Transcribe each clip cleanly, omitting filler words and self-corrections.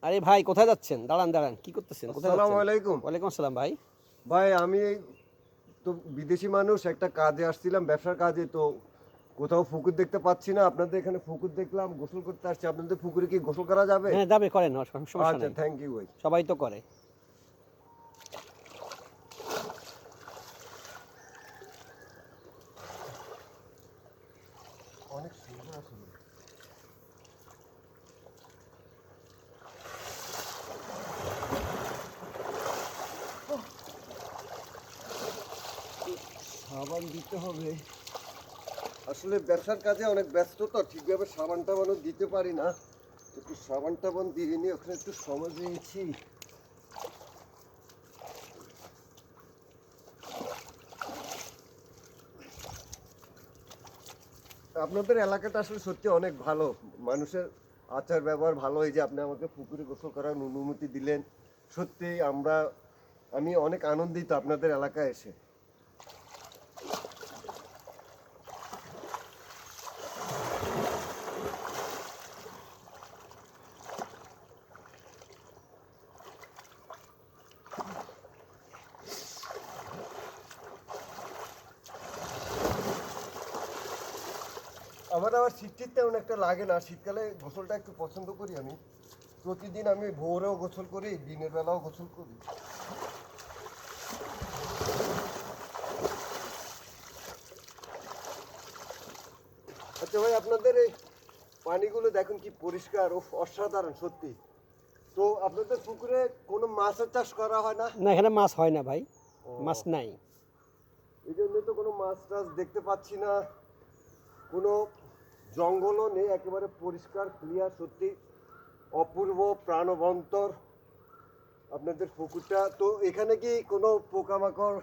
আরে ভাই কোথায় যাচ্ছেন? দাঁড়ান দাঁড়ান, কি করতেছেন? কোথায় যাচ্ছেন? আসসালামু আলাইকুম। ওয়ালাইকুম আসসালাম ভাই। ভাই আমি তো বিদেশি মানুষ, একটা কাজে আসছিলাম, ব্যবসার কাজে। তো কোথাও পুকুর দেখতে পাচ্ছি না, আপনাদের এখানে পুকুর দেখলাম, গোসল করতে আসছি। আপনাদের পুকুরে কি গোসল করা যাবে? হ্যাঁ যাবে, করেন, সমস্যা আচ্ছা, নাই। থ্যাংক ইউ ভাই। সবাই তো করে। অনেক সুন্দর আসলে। সাবান দিতে হবে, আসলে ব্যবসার কাজে অনেক ব্যস্ত, তো ঠিকভাবে সাবান টাবানও দিতে পারি না। একটু সাবান টাবান দিয়ে নিয়ে ওখানে একটু সময় দিয়েছি। আপনাদের এলাকাটা আসলে সত্যি অনেক ভালো, মানুষের আচার ব্যবহার ভালো। এই যে আপনি আমাকে পুকুরে গোসল করার অনুমতি দিলেন, সত্যি আমি অনেক আনন্দিত আপনাদের এলাকায় এসে। আমার আবার শীত তেমন একটা লাগে না, শীতকালে গোসলটা একটু পছন্দ করি আমি। প্রতিদিন আমি ভোরেও গোসল করি, দিনের বেলাও গোসল করি। আচ্ছা ভাই, আপনাদের এই পানিগুলো দেখুন কি পরিষ্কার, ও অসাধারণ সত্যি। তো আপনাদের পুকুরে কোনো মাছের চাষ করা হয় না? না, এখানে মাছ হয় না ভাই, ও, মাছ নাই। এই জন্য তো কোনো মাছ টাছ দেখতে পাচ্ছি না, কোনো জঙ্গলও নেই, একেবারে পরিষ্কার ক্লিয়ার, সত্যি অপূর্ব প্রাণবন্তর আপনাদের পুকুরটা। তো এখানে কি কোনো পোকামাকড়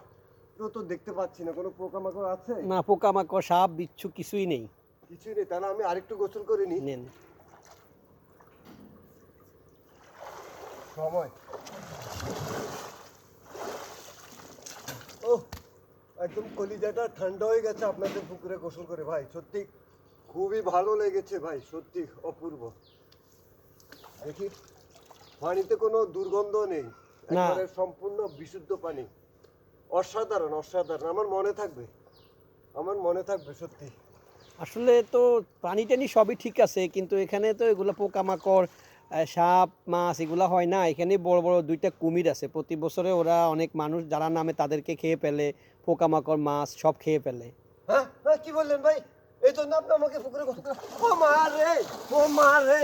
তো দেখতে পাচ্ছি না, কোনো পোকামাকড় আছে? না, পোকামাকড়, সাপ, বিচ্ছু কিছুই নেই। কিছুই নেই, তাহলে আমি আরেকটু গোসল করে নিই। নেন। সময়, ও একদম কলিজাটা ঠান্ডা হয়ে গেছে আপনাদের পুকুরে গোসল করে ভাই, সত্যি খুবই ভালো লেগেছে ভাই, সত্যি অপূর্ব। দেখি পানিতে কোনো দুর্গন্ধ নেই, না। একেবারে সম্পূর্ণ বিশুদ্ধ পানি। অসাধারণ অসাধারণ, আমার মনে থাকবে সত্যি। আসলে তো পানি টানি সবই ঠিক আছে, কিন্তু এখানে তো এগুলো পোকামাকড়, সাপ, মাছ এগুলো হয় না। এখানে বড় বড় দুইটা কুমির আছে, প্রতি বছরে ওরা অনেক মানুষ যারা নামে তাদেরকে খেয়ে ফেলে, পোকামাকড় মাছ সব খেয়ে ফেলে। হ্যাঁ হ্যাঁ, কি বললেন ভাই? এই জন্য আপনি আমাকে পুকুরে গোসল করেন? ও মা রে, ও মা রে!